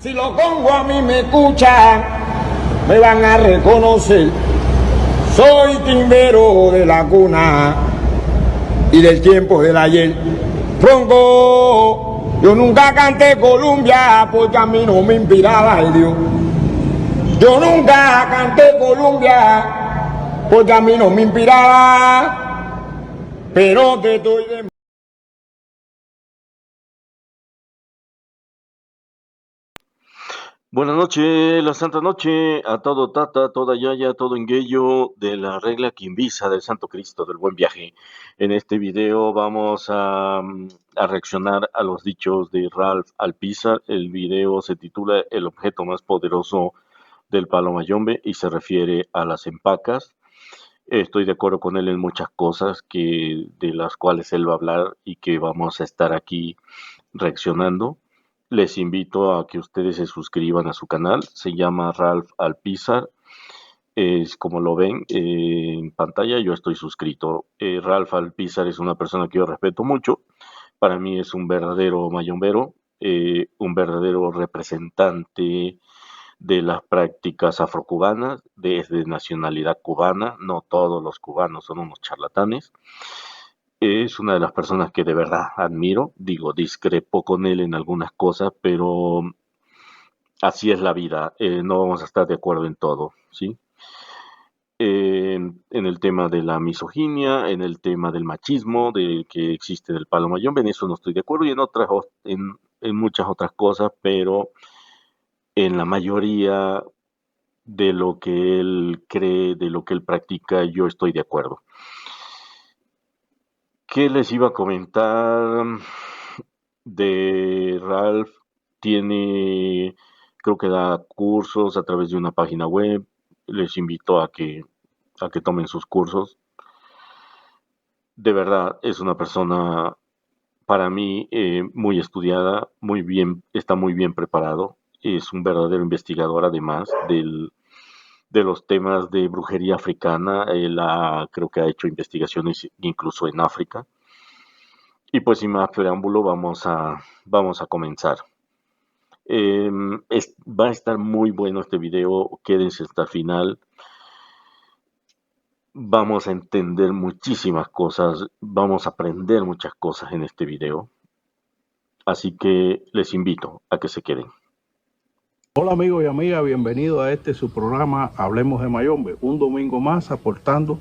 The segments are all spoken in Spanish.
Si los congos a mí me escuchan, me van a reconocer. Soy timbero de la cuna y del tiempo del ayer. Frongo, yo nunca canté Columbia porque a mí no me inspiraba el Dios. Yo nunca canté Columbia porque a mí no me inspiraba, pero te estoy de... Buenas noches, la Santa Noche, a todo Tata, toda Yaya, todo Engueyo de la regla Quimbisa del Santo Cristo del Buen Viaje. En este video vamos a reaccionar a los dichos de Ralph Alpizar. El video se titula El objeto más poderoso del Palo Mayombe y se refiere a las empacas. Estoy de acuerdo con él en muchas cosas de las cuales él va a hablar y que vamos a estar aquí reaccionando. Les invito a que ustedes se suscriban a su canal. Se llama Ralph Alpizar. Es como lo ven en pantalla, yo estoy suscrito. Ralph Alpizar es una persona que yo respeto mucho. Para mí es un verdadero mayombero, un verdadero representante de las prácticas afrocubanas, de nacionalidad cubana. No todos los cubanos son unos charlatanes. Es una de las personas que de verdad admiro. Digo, discrepo con él en algunas cosas, pero así es la vida. No vamos a estar de acuerdo en todo, ¿sí? En el tema de la misoginia, en el tema del machismo, de que existe en el Palo Mayombe, en eso no estoy de acuerdo, y en muchas otras cosas, pero en la mayoría de lo que él cree, de lo que él practica, yo estoy de acuerdo. ¿Qué les iba a comentar de Ralph? Tiene, creo que da cursos a través de una página web. Les invito a que tomen sus cursos. De verdad, es una persona, para mí, muy estudiada, muy bien, está muy bien preparado. Es un verdadero investigador, además de los temas de brujería africana. Creo que ha hecho investigaciones incluso en África. Y pues sin más preámbulo, vamos a comenzar. Va a estar muy bueno este video, quédense hasta el final. Vamos a entender muchísimas cosas, vamos a aprender muchas cosas en este video. Así que les invito a que se queden. Hola amigos y amigas, bienvenidos a este su programa Hablemos de Mayombe, un domingo más aportando.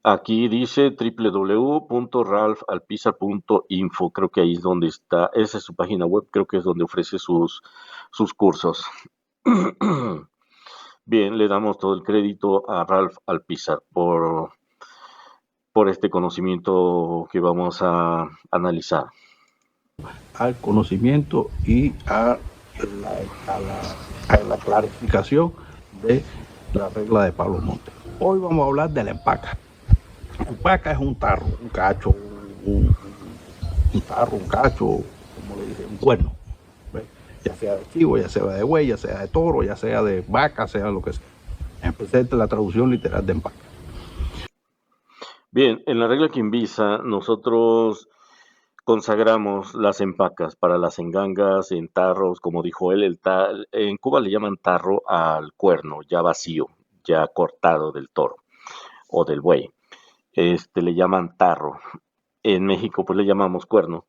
Aquí dice www.ralphalpizar.info, creo que ahí es donde está, esa es su página web, creo que es donde ofrece sus cursos. Bien, le damos todo el crédito a Ralph Alpizar por este conocimiento que vamos a analizar. Al conocimiento y a la clarificación de la regla de Pablo Monte. Hoy vamos a hablar de la empaca. La empaca es un tarro, un cacho, un tarro, un cacho, como le dicen, un cuerno. ¿Ves? Ya sea de chivo, ya sea de buey, ya sea de toro, ya sea de vaca, sea lo que sea. Empecé la traducción literal de empaca. Bien, en la regla Quimbisa nosotros consagramos las empacas para las engangas en tarros, como dijo él, en Cuba le llaman tarro al cuerno ya vacío, ya cortado del toro o del buey. Le llaman tarro. En México pues le llamamos cuerno.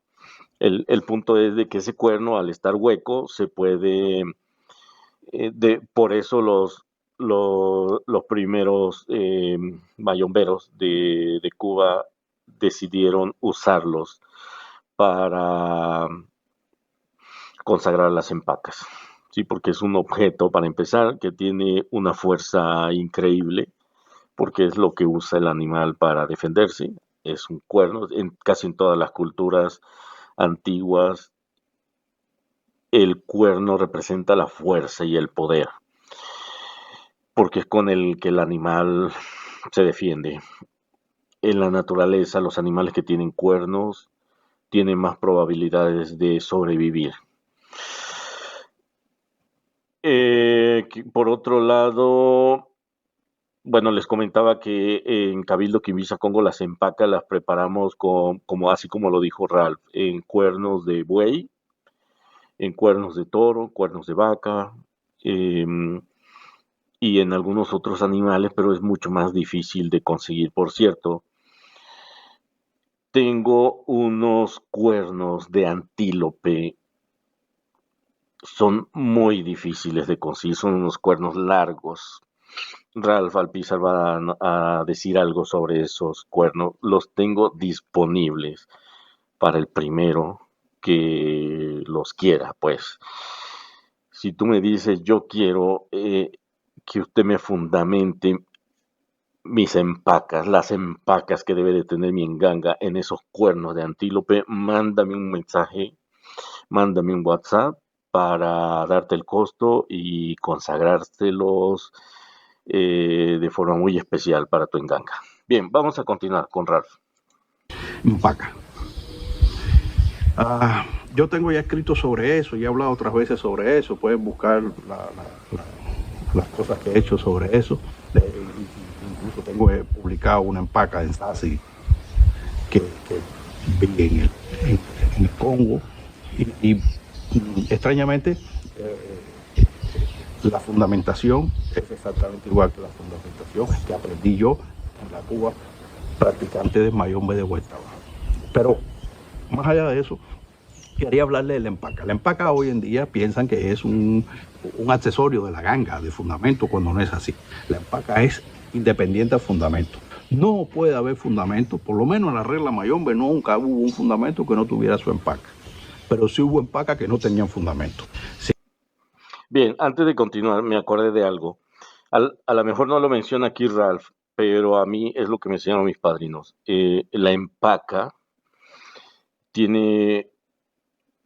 El punto es de que ese cuerno al estar hueco se puede, por eso los primeros mayomberos de Cuba decidieron usarlos para consagrar las empacas, ¿sí? Porque es un objeto, para empezar, que tiene una fuerza increíble, porque es lo que usa el animal para defenderse. Es un cuerno, casi en todas las culturas antiguas, el cuerno representa la fuerza y el poder, porque es con el que el animal se defiende. En la naturaleza, los animales que tienen cuernos tienen más probabilidades de sobrevivir. Por otro lado, bueno, les comentaba que en Cabildo Quimisa Congo las empacas las preparamos así como lo dijo Ralph, en cuernos de buey en cuernos de toro, cuernos de vaca, y en algunos otros animales, pero es mucho más difícil de conseguir. Por cierto, tengo unos cuernos de antílope, son muy difíciles de conseguir, son unos cuernos largos. Ralph Alpizar va a decir algo sobre esos cuernos. Los tengo disponibles para el primero que los quiera, pues. Si tú me dices, yo quiero que usted me fundamente mis empacas, las empacas que debe de tener mi enganga en esos cuernos de antílope, mándame un mensaje, mándame un WhatsApp para darte el costo y consagrárselos de forma muy especial para tu enganga. Bien, vamos a continuar con Ralph. Empaca. Yo tengo ya escrito sobre eso y he hablado otras veces sobre eso. Pueden buscar las cosas que he hecho sobre eso. Incluso tengo publicado una empaca en Sasi que vi en el Congo. Y extrañamente, la fundamentación es exactamente igual que la fundamentación que aprendí yo en la Cuba practicante de Mayombe de Vuelta Baja. Pero más allá de eso, quería hablarle de la empaca. La empaca hoy en día piensan que es un accesorio de la ganga, de fundamento, cuando no es así. La empaca es independiente al fundamento. No puede haber fundamento, por lo menos en la regla Mayombe nunca hubo un fundamento que no tuviera su empaca. Pero sí hubo empacas que no tenían fundamento. Sí. Bien, antes de continuar, me acordé de algo. A lo mejor no lo menciona aquí Ralph, pero a mí es lo que me enseñaron mis padrinos. La empaca tiene,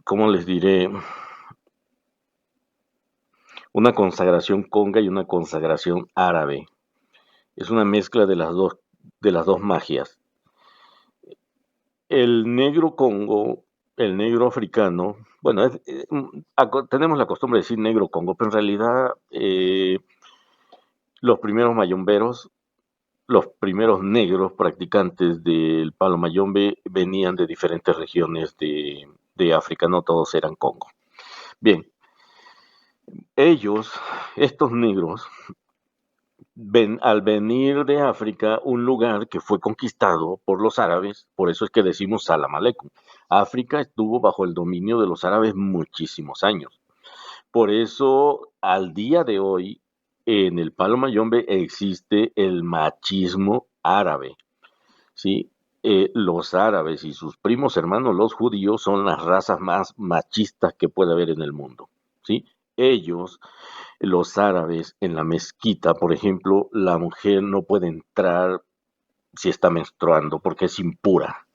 ¿cómo les diré? Una consagración conga y una consagración árabe. Es una mezcla de las dos magias. El negro Congo, el negro africano, bueno, tenemos la costumbre de decir negro Congo, pero en realidad los primeros mayomberos, los primeros negros practicantes del palo mayombe venían de diferentes regiones de África, no todos eran Congo. Bien, estos negros, al venir de África, un lugar que fue conquistado por los árabes, por eso es que decimos Salam Aleikum. África estuvo bajo el dominio de los árabes muchísimos años. Por eso, al día de hoy, en el palo mayombe existe el machismo árabe, ¿sí? Los árabes y sus primos hermanos, los judíos, son las razas más machistas que puede haber en el mundo, ¿sí? Ellos, los árabes, en la mezquita, por ejemplo, la mujer no puede entrar si está menstruando porque es impura.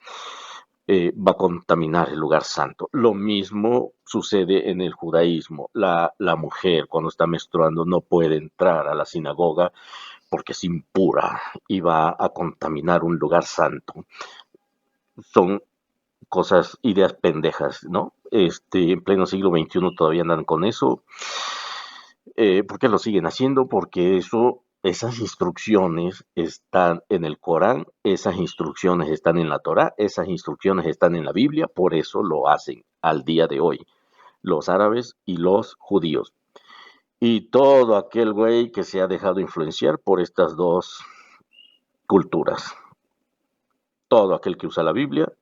Va a contaminar el lugar santo. Lo mismo sucede en el judaísmo. La mujer cuando está menstruando no puede entrar a la sinagoga porque es impura y va a contaminar un lugar santo. Son cosas, ideas pendejas, ¿no? En pleno siglo XXI todavía andan con eso. ¿Por qué lo siguen haciendo? Porque esas instrucciones están en el Corán, esas instrucciones están en la Torá, esas instrucciones están en la Biblia, por eso lo hacen al día de hoy, los árabes y los judíos. Y todo aquel güey que se ha dejado influenciar por estas dos culturas. Todo aquel que usa la Biblia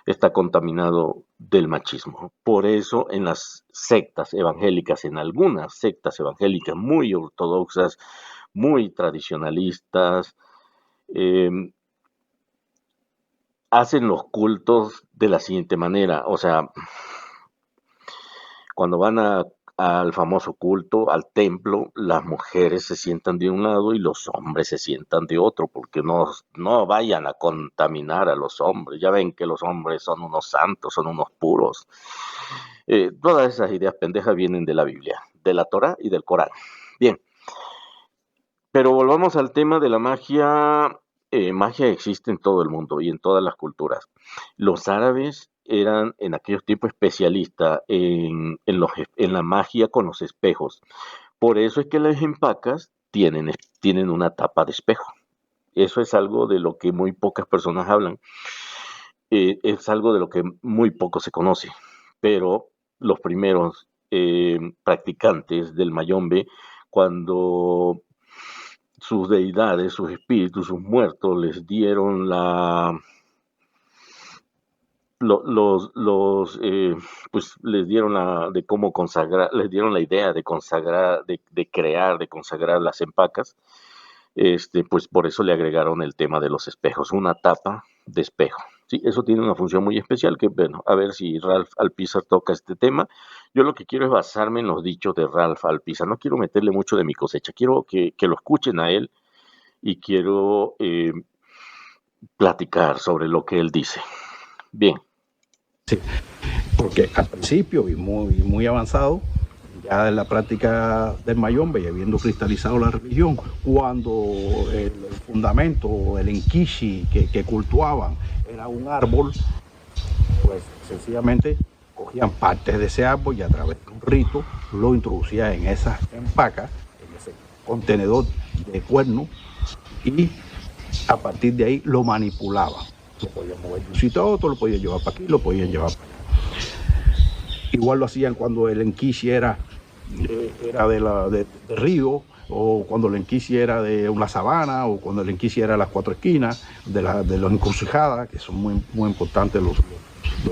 está contaminado del machismo. Por eso en las sectas evangélicas, en algunas sectas evangélicas muy ortodoxas, muy tradicionalistas, hacen los cultos de la siguiente manera. O sea, cuando van al famoso culto, al templo, las mujeres se sientan de un lado y los hombres se sientan de otro, porque no vayan a contaminar a los hombres. Ya ven que los hombres son unos santos, son unos puros. Todas esas ideas pendejas vienen de la Biblia, de la Torá y del Corán. Bien, pero volvamos al tema de la magia. Magia existe en todo el mundo y en todas las culturas. Los árabes eran en aquellos tiempos especialistas en la magia con los espejos. Por eso es que las empacas tienen una tapa de espejo. Eso es algo de lo que muy pocas personas hablan. Es algo de lo que muy poco se conoce. Pero los primeros practicantes del mayombe, cuando sus deidades, sus espíritus, sus muertos les dieron pues les dieron de cómo consagrar, les dieron la idea de consagrar, de crear, de consagrar las empacas. Pues por eso le agregaron el tema de los espejos, una tapa de espejo. Sí, eso tiene una función muy especial que, bueno, a ver si Ralph Alpizar toca este tema. Yo lo que quiero es basarme en los dichos de Ralph Alpizar, no quiero meterle mucho de mi cosecha, quiero que lo escuchen a él y quiero platicar sobre lo que él dice. Bien. Sí, porque al principio y muy avanzado, ya en la práctica del mayombe y habiendo cristalizado la religión, cuando el fundamento, el enkishi que cultuaban era un árbol, pues sencillamente cogían partes de ese árbol y a través de un rito lo introducían en esas empacas, en ese contenedor de cuerno, y a partir de ahí lo manipulaban. Lo podían mover de un sitio a otro, lo podían llevar para aquí, lo podían llevar para allá. Igual lo hacían cuando el enkishi era de río, o cuando el enkishi era de una sabana, o cuando el enkishi era las cuatro esquinas, de las encrucijadas, que son muy importantes los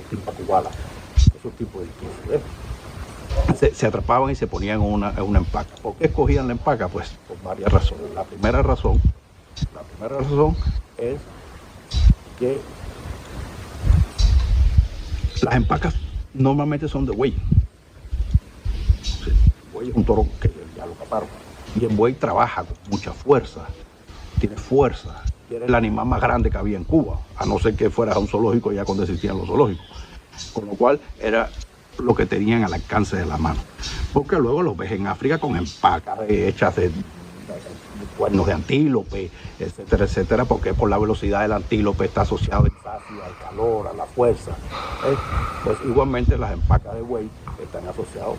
timpacubalas, esos tipos de enkishi. Se atrapaban y se ponían en una empaca. ¿Por qué escogían la empaca? Pues por varias razones. La primera razón es que las empacas normalmente son de buey. Sí, el buey es un toro que ya lo caparon. Y el buey trabaja con mucha fuerza, tiene fuerza. Y era el animal más grande que había en Cuba, a no ser que fuera a un zoológico ya cuando existían los zoológicos. Con lo cual era lo que tenían al alcance de la mano. Porque luego los ves en África con empacas hechas de cuernos de antílope, etcétera, etcétera, porque por la velocidad del antílope está asociado al calor, a la fuerza. Pues igualmente las empacas de buey están asociadas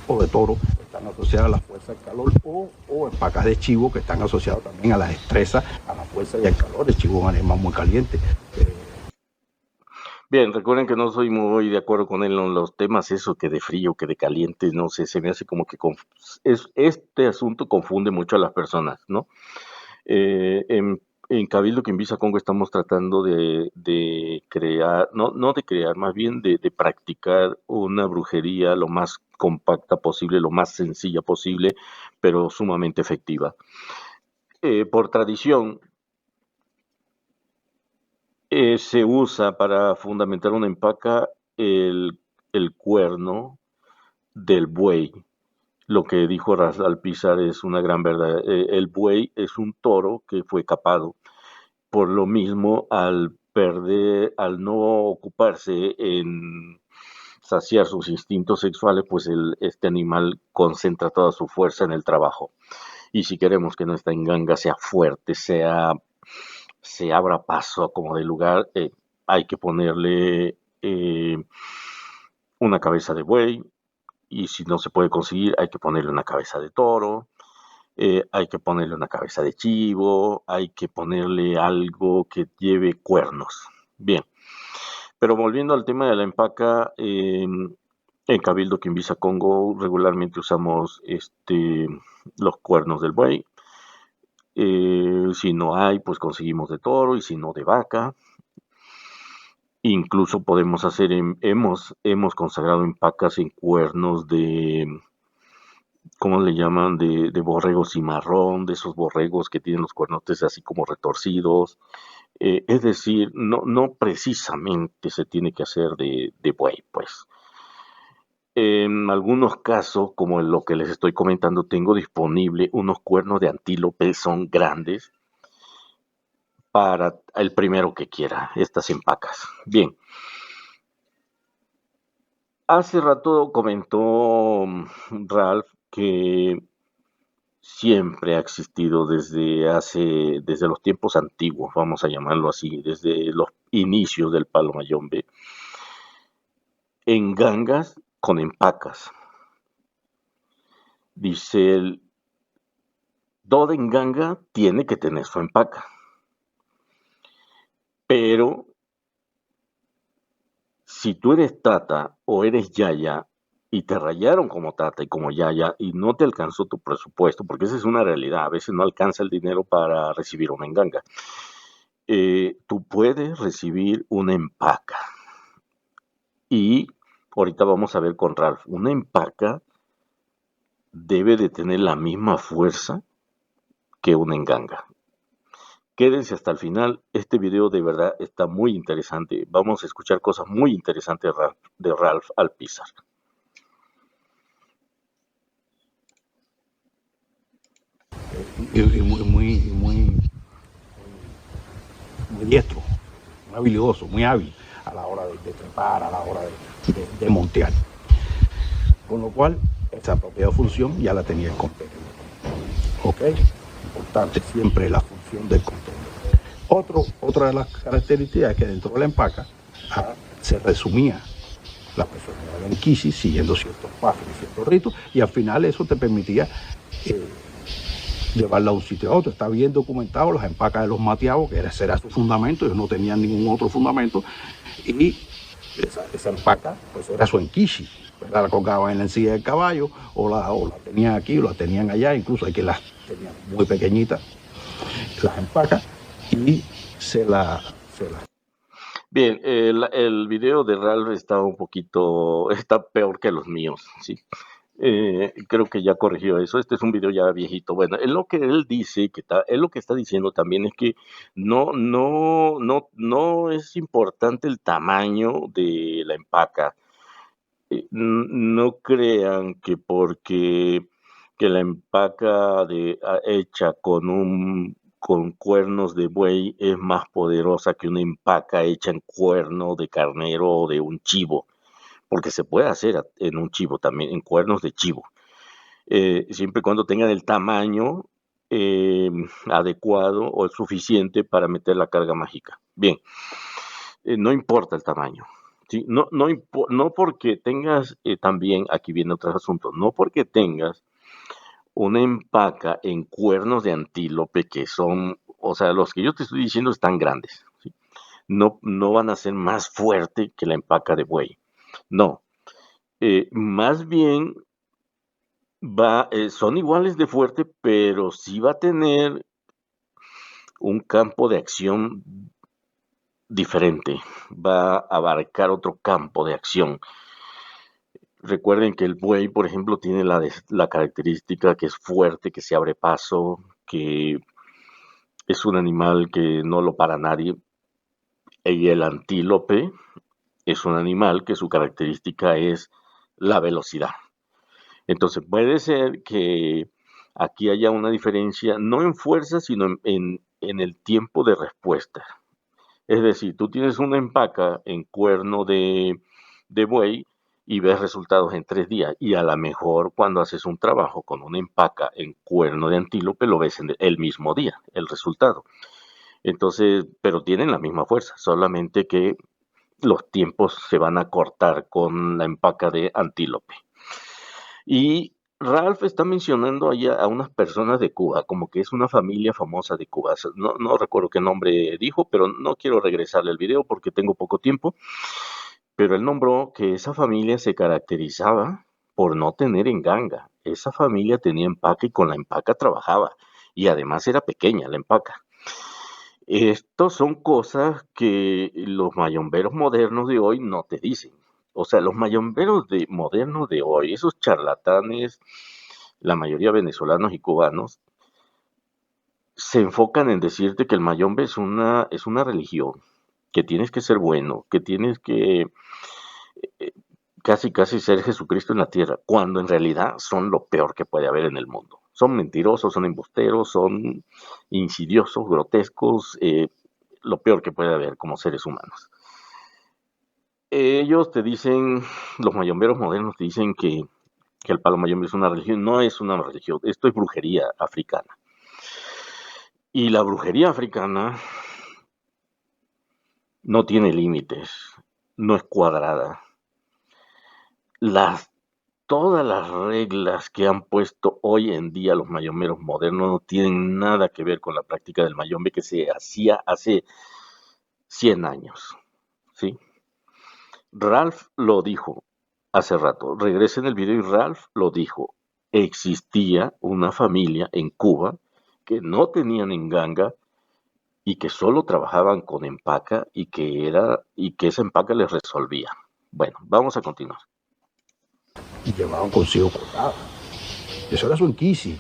o de toro, están asociadas a la fuerza, al calor, o empacas de chivo que están asociadas también a la destreza, a la fuerza y al calor. El chivo es un animal muy caliente. Bien, recuerden que no soy muy de acuerdo con él en los temas, eso que de frío, que de caliente, no sé, se me hace como que este asunto confunde mucho a las personas, ¿no? En Cabildo Quimbiza Congo estamos tratando de crear, no de crear, más bien de practicar una brujería lo más compacta posible, lo más sencilla posible, pero sumamente efectiva. Por tradición, se usa para fundamentar una empaca el cuerno del buey. Lo que dijo Alpizar es una gran verdad. El buey es un toro que fue capado. Por lo mismo, al no ocuparse en saciar sus instintos sexuales, pues este animal concentra toda su fuerza en el trabajo. Y si queremos que nuestra enganga sea fuerte, se abra paso como de lugar, hay que ponerle una cabeza de buey, y si no se puede conseguir, hay que ponerle una cabeza de toro, hay que ponerle una cabeza de chivo, hay que ponerle algo que lleve cuernos. Bien, pero volviendo al tema de la empaca, en Cabildo Quimbiza Congo regularmente usamos los cuernos del buey. Si no hay, pues conseguimos de toro, y si no, de vaca. Incluso podemos hacer, hemos consagrado empacas en cuernos ¿cómo le llaman? De borrego cimarrón, de esos borregos que tienen los cuernotes así como retorcidos. Es decir, no precisamente se tiene que hacer de buey, pues. En algunos casos, como en lo que les estoy comentando, tengo disponible unos cuernos de antílope, son grandes, para el primero que quiera estas empacas. Bien. Hace rato comentó Ralph que siempre ha existido desde los tiempos antiguos, vamos a llamarlo así, desde los inicios del palo mayombe, en gangas con empacas. Dice él, toda enganga tiene que tener su empaca, pero Si tú eres tata o eres yaya y te rayaron como tata y como yaya y no te alcanzó tu presupuesto, porque esa es una realidad, a veces no alcanza el dinero para recibir una enganga, tú puedes recibir una empaca. Y ahorita vamos a ver con Ralph, una empaca debe de tener la misma fuerza que una enganga. Quédense hasta el final, este video de verdad está muy interesante. Vamos a escuchar cosas muy interesantes de Ralph Alpizar. Y muy diestro, muy habilidoso, muy hábil a la hora de trepar, a la hora de montear. Con lo cual, esa propia función ya la tenía el contenedor. ¿Ok? Importante siempre la función del contenedor. Otra de las características es que dentro de la empaca se resumía la personalidad del Enkishi siguiendo ciertos pasos y ciertos ritos, y al final eso te permitía llevarla de un sitio a otro. Está bien documentado las empacas de los mateavos, que ese era su fundamento, ellos no tenían ningún otro fundamento, y esa empaca pues era su Enkishi. La colgaban en la encilla del caballo, o la tenían aquí, o la tenían allá, incluso hay que las tenían muy pequeñitas, las empacas, y se la Bien, el video de Ralph está peor que los míos, ¿sí? Creo que ya corrigió eso. Este es un video ya viejito. Bueno, lo que él dice, él lo que está diciendo también es que no es importante el tamaño de la empaca. No crean que porque que la empaca hecha con cuernos de buey es más poderosa que una empaca hecha en cuerno de carnero o de un chivo, porque se puede hacer en un chivo también, en cuernos de chivo, siempre y cuando tengan el tamaño eh, adecuado o suficiente para meter la carga mágica. Bien, no importa el tamaño. ¿Sí? No porque tengas, también, aquí viene otro asunto, no porque tengas una empaca en cuernos de antílope que son, o sea, los que yo te estoy diciendo están grandes, ¿sí? No van a ser más fuerte que la empaca de buey. No, más bien son iguales de fuerte, pero sí va a tener un campo de acción diferente, va a abarcar otro campo de acción. Recuerden que el buey, por ejemplo, tiene la característica que es fuerte, que se abre paso, que es un animal que no lo para nadie. Y el antílope es un animal que su característica es la velocidad. Entonces puede ser que aquí haya una diferencia, no en fuerza, sino en el tiempo de respuesta. Es decir, tú tienes una empaca en cuerno de buey y ves resultados en 3 días. Y a lo mejor cuando haces un trabajo con una empaca en cuerno de antílope, lo ves en el mismo día, el resultado. Entonces, pero tienen la misma fuerza, solamente que los tiempos se van a cortar con la empaca de antílope. Y Ralph está mencionando allá a unas personas de Cuba, como que es una familia famosa de Cuba. No recuerdo qué nombre dijo, pero no quiero regresarle el video porque tengo poco tiempo. Pero él nombró que esa familia se caracterizaba por no tener enganga. Esa familia tenía empaque y con la empaca trabajaba. Y además era pequeña la empaca. Estos son cosas que los mayomberos modernos de hoy no te dicen. O sea, los mayomberos modernos de hoy, esos charlatanes, la mayoría venezolanos y cubanos, se enfocan en decirte que el mayombe es una religión, que tienes que ser bueno, que tienes que casi ser Jesucristo en la tierra, cuando en realidad son lo peor que puede haber en el mundo. Son mentirosos, son embusteros, son insidiosos, grotescos, lo peor que puede haber como seres humanos. Ellos te dicen, los mayomberos modernos te dicen que el palo mayombe es una religión. No es una religión, esto es brujería africana. Y la brujería africana no tiene límites, no es cuadrada. Todas las reglas que han puesto hoy en día los mayomberos modernos no tienen nada que ver con la práctica del mayombe que se hacía hace 100 años, ¿sí? Ralph lo dijo hace rato. Regresen el video y Ralph lo dijo. Existía una familia en Cuba que no tenían enganga y que solo trabajaban con empaca y que esa empaca les resolvía. Bueno, vamos a continuar. Y llevaban consigo cortadas. Eso era su enquisi.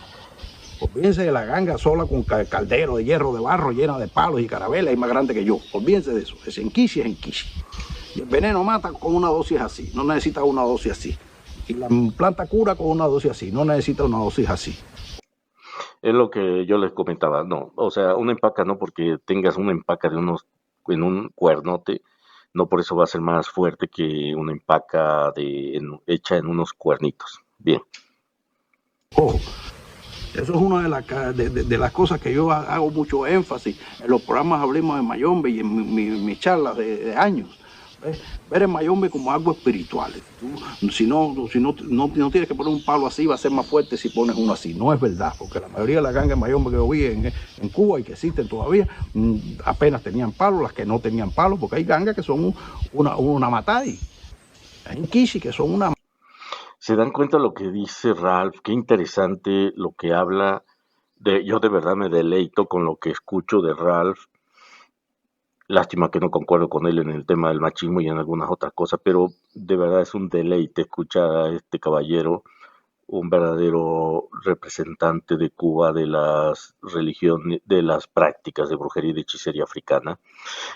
Olvídense de la ganga sola con caldero de hierro, de barro, llena de palos y carabelas y más grande que yo. Olvídense de eso. Ese enquisi es enquisi. Y el veneno mata con una dosis así. No necesita una dosis así. Y la planta cura con una dosis así. No necesita una dosis así. Es lo que yo les comentaba, no, o sea, una empaca no porque tengas una empaca en un cuernote, no por eso va a ser más fuerte que una empaca hecha en unos cuernitos. Bien. Ojo, eso es una de las cosas que yo hago mucho énfasis en los programas Hablemos de Mayombe y en mis charlas de años. ¿Ves? Ver el Mayombe como algo espiritual. Si no tienes que poner un palo así, va a ser más fuerte si pones uno así. No es verdad, porque la mayoría de las gangas Mayombe que yo vi en Cuba y que existen todavía, apenas tenían palos, las que no tenían palos, porque hay gangas que son una matadi. Hay Kishi que son una. ¿Se dan cuenta lo que dice Ralph? Qué interesante lo que habla. Yo de verdad me deleito con lo que escucho de Ralph. Lástima que no concuerdo con él en el tema del machismo y en algunas otras cosas, pero de verdad es un deleite escuchar a este caballero, un verdadero representante de Cuba de las religiones, de las prácticas de brujería y de hechicería africana.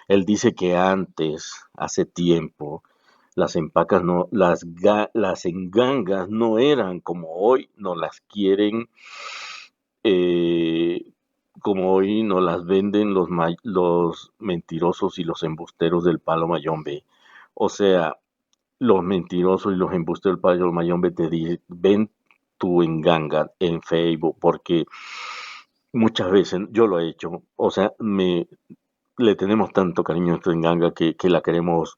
Él dice que antes, hace tiempo, las empacas no, las engangas no eran como hoy, no las quieren, eh, como hoy no las venden los mentirosos y los embusteros del palo mayombe. O sea, los mentirosos y los embusteros del palo mayombe ven tu enganga en Facebook, porque muchas veces yo lo he hecho. O sea, le tenemos tanto cariño a esta enganga que la queremos,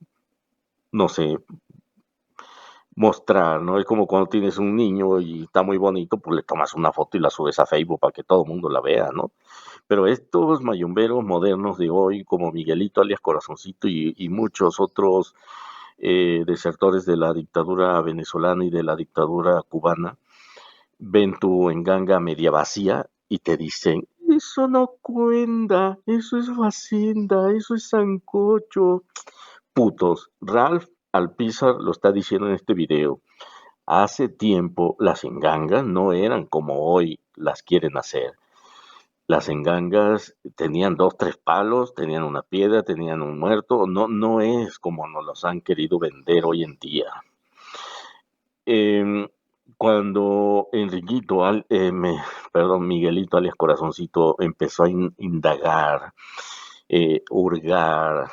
no sé, mostrar, ¿no? Es como cuando tienes un niño y está muy bonito, pues le tomas una foto y la subes a Facebook para que todo el mundo la vea, ¿no? Pero estos mayomberos modernos de hoy, como Miguelito alias Corazoncito y muchos otros desertores de la dictadura venezolana y de la dictadura cubana, ven tu enganga media vacía y te dicen, eso no cuenta, eso es facenda, eso es sancocho. Putos, Ralph Alpizar lo está diciendo en este video. Hace tiempo las engangas no eran como hoy las quieren hacer. Las engangas tenían 2, 3 palos, tenían una piedra, tenían un muerto. No, no es como nos los han querido vender hoy en día. Cuando Miguelito alias Corazoncito empezó a indagar, hurgar,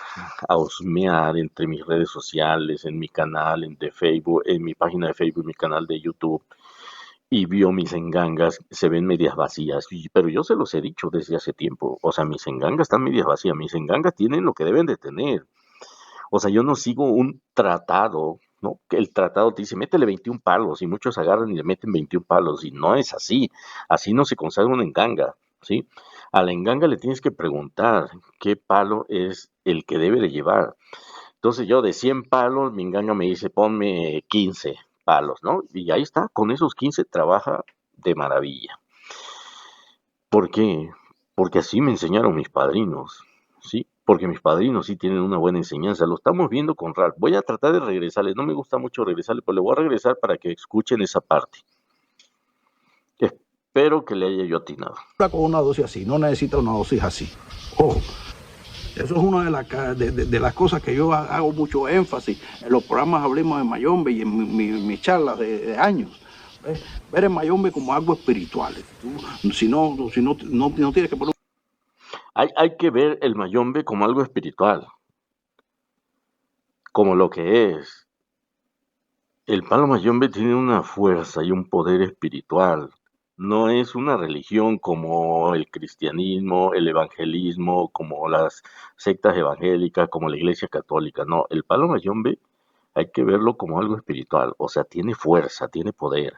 a husmear entre mis redes sociales, en mi canal de Facebook, en mi página de Facebook, mi canal de YouTube, y vio mis engangas, se ven medias vacías, pero yo se los he dicho desde hace tiempo, o sea, mis engangas están medias vacías, mis engangas tienen lo que deben de tener. O sea, yo no sigo un tratado, ¿no? Que el tratado te dice, métele 21 palos, y muchos agarran y le meten 21 palos, y no es así. Así no se consagra una enganga, ¿sí? A la enganga le tienes que preguntar qué palo es el que debe de llevar. Entonces yo de 100 palos, mi enganga me dice, ponme 15 palos, ¿no? Y ahí está, con esos 15 trabaja de maravilla. ¿Por qué? Porque así me enseñaron mis padrinos, ¿sí? Porque mis padrinos sí tienen una buena enseñanza. Lo estamos viendo con Ralph. Voy a tratar de regresarle. No me gusta mucho regresarle, pero le voy a regresar para que escuchen esa parte. Espero que le haya yo atinado. Con una dosis así, no necesita una dosis así. Ojo, eso es una de las cosas que yo hago mucho énfasis en los programas Hablemos de Mayombe y en mis charlas de años. ¿Ves? Ver el Mayombe como algo espiritual. Si no tienes que poner. Hay que ver el mayombe como algo espiritual, como lo que es. El palo mayombe tiene una fuerza y un poder espiritual. No es una religión como el cristianismo, el evangelismo, como las sectas evangélicas, como la iglesia católica. No, el palo mayombe hay que verlo como algo espiritual. O sea, tiene fuerza, tiene poder.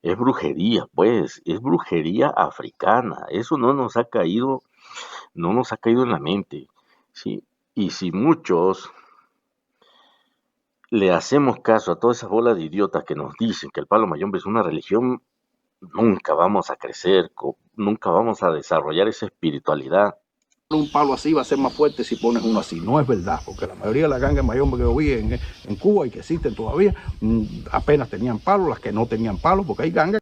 Es brujería, pues, es brujería africana. Eso no nos ha caído en la mente, ¿sí? Y si muchos le hacemos caso a toda esa bola de idiotas que nos dicen que el palo mayombe es una religión, nunca vamos a crecer, nunca vamos a desarrollar esa espiritualidad. Un palo así va a ser más fuerte si pones uno así. No es verdad, porque la mayoría de las gangas mayombe que yo vi en Cuba y que existen todavía, apenas tenían palo, las que no tenían palo, porque hay gangas.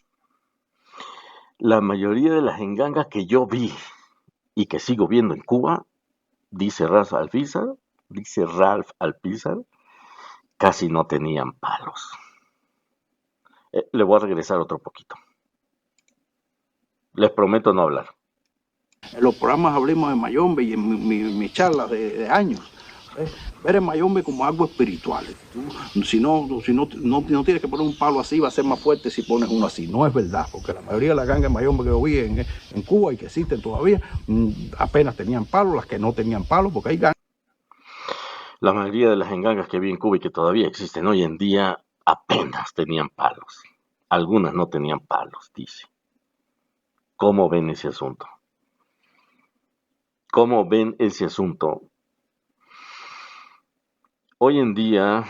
La mayoría de las engangas que yo vi y que sigo viendo en Cuba, dice Ralph Alpizar, casi no tenían palos. Le voy a regresar otro poquito. Les prometo no hablar. En los programas hablemos de mayombe y en mis charlas de años. Ver el mayombe como algo espiritual. Si no tienes que poner un palo así, va a ser más fuerte si pones uno así. No es verdad, porque la mayoría de las gangas mayombe que yo vi en Cuba y que existen todavía, apenas tenían palo, las que no tenían palo, porque hay gangas. La mayoría de las engangas que vi en Cuba y que todavía existen hoy en día apenas tenían palos. Algunas no tenían palos, dice. ¿Cómo ven ese asunto? ¿Cómo ven ese asunto? Hoy en día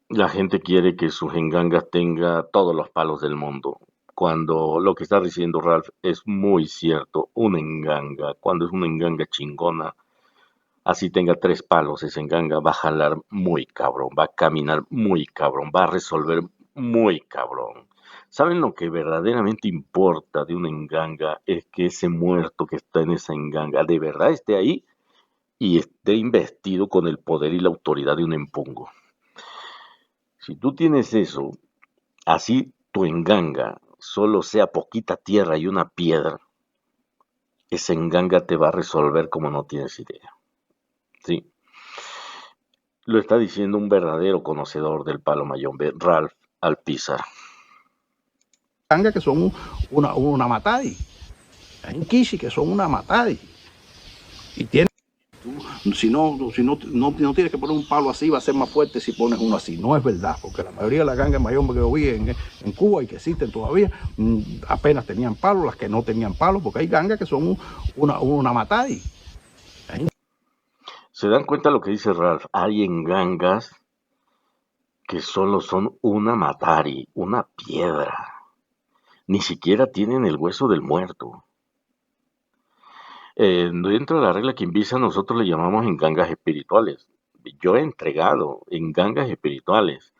la gente quiere que sus engangas tenga todos los palos del mundo, cuando lo que está diciendo Ralph es muy cierto. Una enganga, cuando es una enganga chingona, así tenga 3 palos, esa enganga va a jalar muy cabrón, va a caminar muy cabrón, va a resolver muy cabrón. ¿Saben lo que verdaderamente importa de una enganga? Es que ese muerto que está en esa enganga de verdad esté ahí y esté investido con el poder y la autoridad de un empungo. Si tú tienes eso, así tu enganga solo sea poquita tierra y una piedra, esa enganga te va a resolver como no tienes idea. Sí. Lo está diciendo un verdadero conocedor del palo mayombe, Ralph Alpizar. Gangas que son una matadi. Hay en Kishi que son una matadi. Y tiene. Si no tienes que poner un palo así, va a ser más fuerte si pones uno así. No es verdad, porque la mayoría de las gangas mayombe que yo vi en Cuba y que existen todavía, apenas tenían palo, las que no tenían palo, porque hay gangas que son una matadi. ¿Se dan cuenta lo que dice Ralph? Hay engangas que solo son una matari, una piedra. Ni siquiera tienen el hueso del muerto. Dentro de la regla Quimbisa nosotros le llamamos engangas espirituales. Yo he entregado engangas espirituales.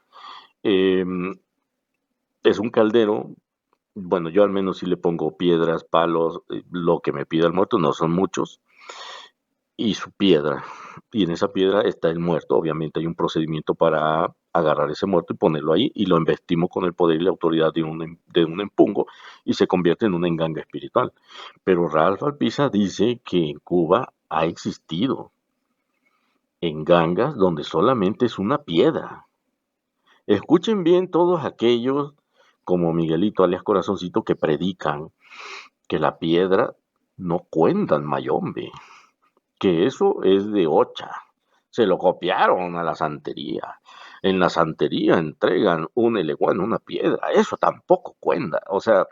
Es un caldero. Bueno, yo al menos sí le pongo piedras, palos, lo que me pida el muerto, no son muchos, y su piedra. Y en esa piedra está el muerto. Obviamente hay un procedimiento para agarrar ese muerto y ponerlo ahí, y lo investimos con el poder y la autoridad de un empungo, y se convierte en una enganga espiritual. Pero Ralph Alpizar dice que en Cuba ha existido engangas donde solamente es una piedra. Escuchen bien todos aquellos como Miguelito alias Corazoncito que predican que la piedra no cuenta en mayombe, que eso es de Ocha. Se lo copiaron a la santería. En la santería entregan un eleguán, una piedra. Eso tampoco cuenta. O sea,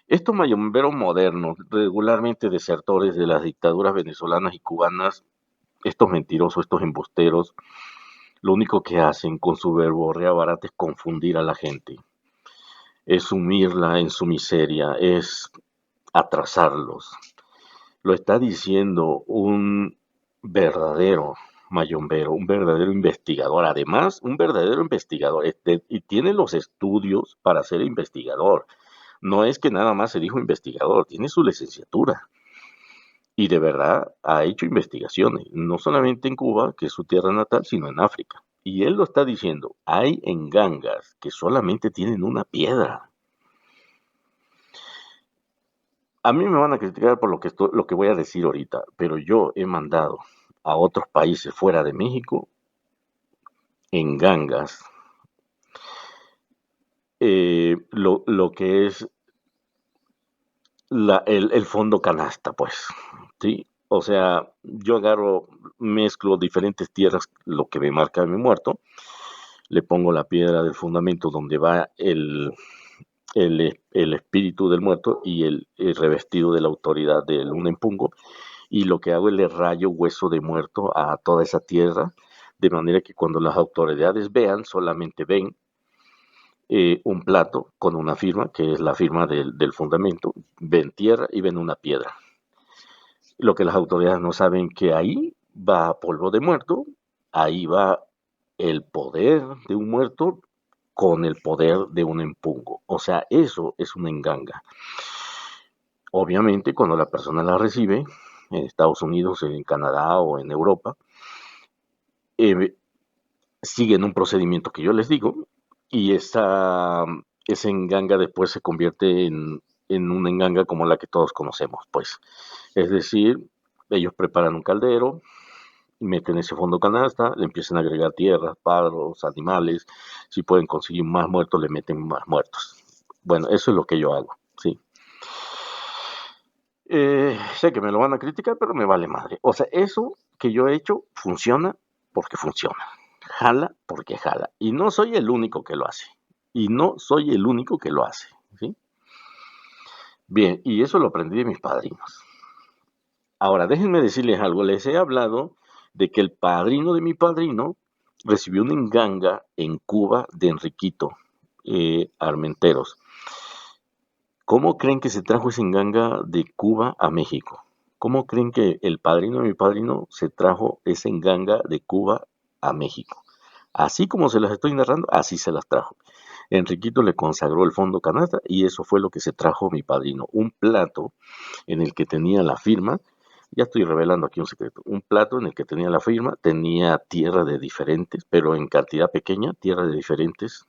estos mayomberos modernos, regularmente desertores de las dictaduras venezolanas y cubanas, estos mentirosos, estos embusteros, lo único que hacen con su verborrea barata es confundir a la gente, es sumirla en su miseria, es atrasarlos. Lo está diciendo un verdadero mayombero, un verdadero investigador, además un verdadero investigador, y tiene los estudios para ser investigador. No es que nada más se dijo investigador, tiene su licenciatura. Y de verdad ha hecho investigaciones, no solamente en Cuba, que es su tierra natal, sino en África. Y él lo está diciendo, hay engangas que solamente tienen una piedra. A mí me van a criticar por lo que voy a decir ahorita, pero yo he mandado a otros países fuera de México engangas, lo que es el fondo canasta, pues, ¿sí? O sea, yo agarro, mezclo diferentes tierras, lo que me marca mi muerto, le pongo la piedra del fundamento donde va el espíritu del muerto y el revestido de la autoridad de un empungo, y lo que hago es le rayo hueso de muerto a toda esa tierra, de manera que cuando las autoridades vean, solamente ven un plato con una firma, que es la firma del fundamento, ven tierra y ven una piedra. Lo que las autoridades no saben que ahí va polvo de muerto, ahí va el poder de un muerto con el poder de un empungo. O sea, eso es una enganga. Obviamente, cuando la persona la recibe, en Estados Unidos, en Canadá o en Europa, eh, siguen un procedimiento que yo les digo, y esa enganga después se convierte en una enganga como la que todos conocemos, pues. Es decir, ellos preparan un caldero, meten ese fondo canasta, le empiezan a agregar tierras, pájaros, animales, si pueden conseguir más muertos, le meten más muertos. Bueno, eso es lo que yo hago, sí. Sé que me lo van a criticar, pero me vale madre. O sea, eso que yo he hecho funciona porque funciona. Jala porque jala. Y no soy el único que lo hace. Y no soy el único que lo hace, ¿sí? Bien, y eso lo aprendí de mis padrinos. Ahora, déjenme decirles algo. Les he hablado de que el padrino de mi padrino recibió una enganga en Cuba de Enriquito Armenteros. ¿Cómo creen que se trajo esa enganga de Cuba a México? ¿Cómo creen que el padrino de mi padrino se trajo esa enganga de Cuba a México? Así como se las estoy narrando, así se las trajo. Enriquito le consagró el fondo canasta y eso fue lo que se trajo mi padrino. Un plato en el que tenía la firma, ya estoy revelando aquí un secreto, un plato en el que tenía la firma, tenía tierra de diferentes, pero en cantidad pequeña, tierra de diferentes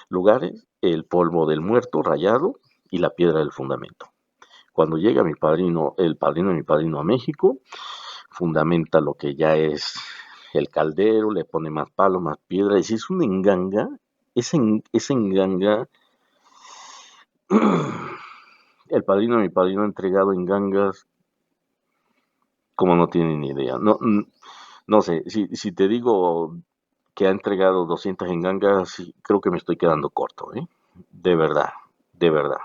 lugares, el polvo del muerto rayado y la piedra del fundamento. Cuando llega mi padrino, el padrino de mi padrino a México, fundamenta lo que ya es el caldero, le pone más palos, más piedra, y si es una enganga, esa enganga, el padrino de mi padrino ha entregado engangas como no tienen ni idea. No, no sé, si te digo que ha entregado 200 engangas, sí, creo que me estoy quedando corto, ¿eh? De verdad, de verdad.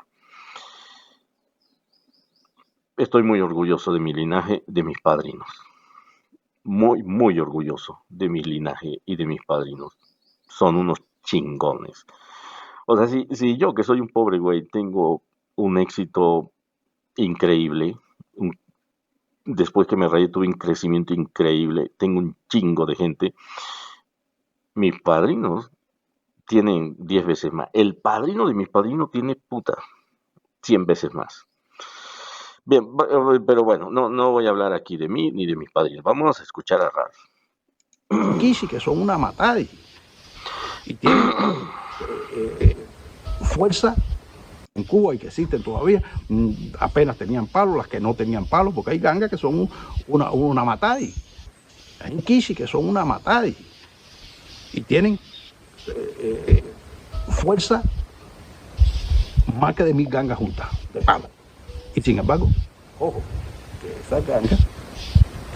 Estoy muy orgulloso de mi linaje, de mis padrinos. Muy, muy orgulloso de mi linaje y de mis padrinos. Son unos chingones. O sea, si yo que soy un pobre güey tengo un éxito increíble, después que me rayé tuve un crecimiento increíble, tengo un chingo de gente, mis padrinos tienen 10 veces más. El padrino de mis padrinos tiene 100 veces más. Bien, pero bueno, no voy a hablar aquí de mí ni de mis padrinos. Vamos a escuchar a Ralph. Kishi, que son una matada y tienen fuerza en Cuba y que existen todavía. Apenas tenían palos, las que no tenían palos, porque hay gangas que son una matada. Hay Kishi, que son una matada y tienen fuerza más que de 1000 gangas juntas de palos. Y sin embargo, ojo, que esa ganga,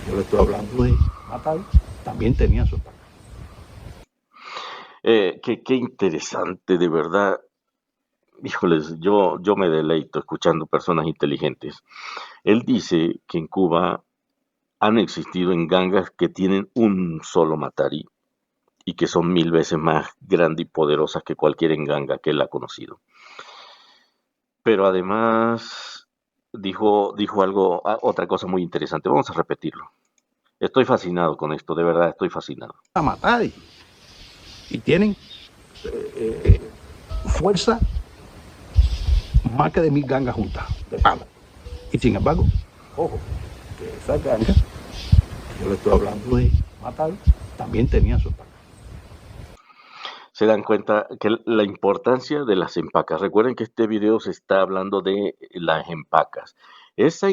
yo le estoy hablando de matar, también tenía su paga. Qué interesante, de verdad. Híjoles, yo me deleito escuchando personas inteligentes. Él dice que en Cuba han existido engangas que tienen un solo matarí y que son 1000 veces más grandes y poderosas que cualquier enganga que él ha conocido. Pero además dijo algo, otra cosa muy interesante. Vamos a repetirlo. Estoy fascinado con esto, de verdad estoy fascinado. A matar y tienen fuerza más que de 1000 gangas juntas de palos. Y sin embargo, ojo, que esa ganga, yo le estoy hablando de matar, también tenía su paga. Se dan cuenta que la importancia de las empacas. Recuerden que este video se está hablando de las empacas. Esas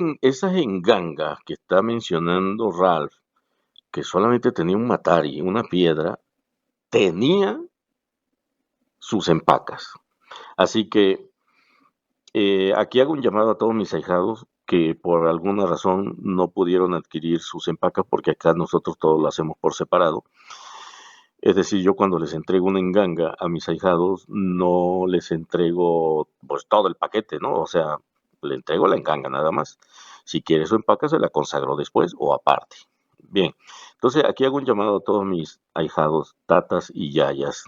engangas que está mencionando Ralph, que solamente tenía un matari, una piedra, tenía sus empacas. Así que aquí hago un llamado a todos mis ahijados que por alguna razón no pudieron adquirir sus empacas, porque acá nosotros todo lo hacemos por separado. Es decir, yo cuando les entrego una enganga a mis ahijados, no les entrego pues todo el paquete, ¿no? O sea, le entrego la enganga nada más. Si quiere su empaca, se la consagro después o aparte. Bien, entonces aquí hago un llamado a todos mis ahijados, tatas y yayas.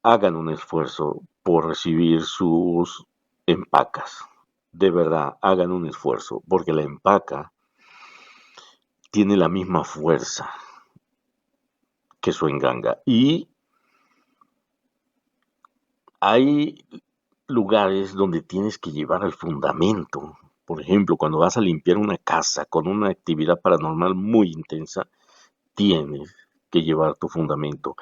Hagan un esfuerzo por recibir sus empacas. De verdad, hagan un esfuerzo, porque la empaca tiene la misma fuerza que su enganga. Y hay lugares donde tienes que llevar el fundamento. Por ejemplo, cuando vas a limpiar una casa con una actividad paranormal muy intensa, tienes que llevar tu fundamento.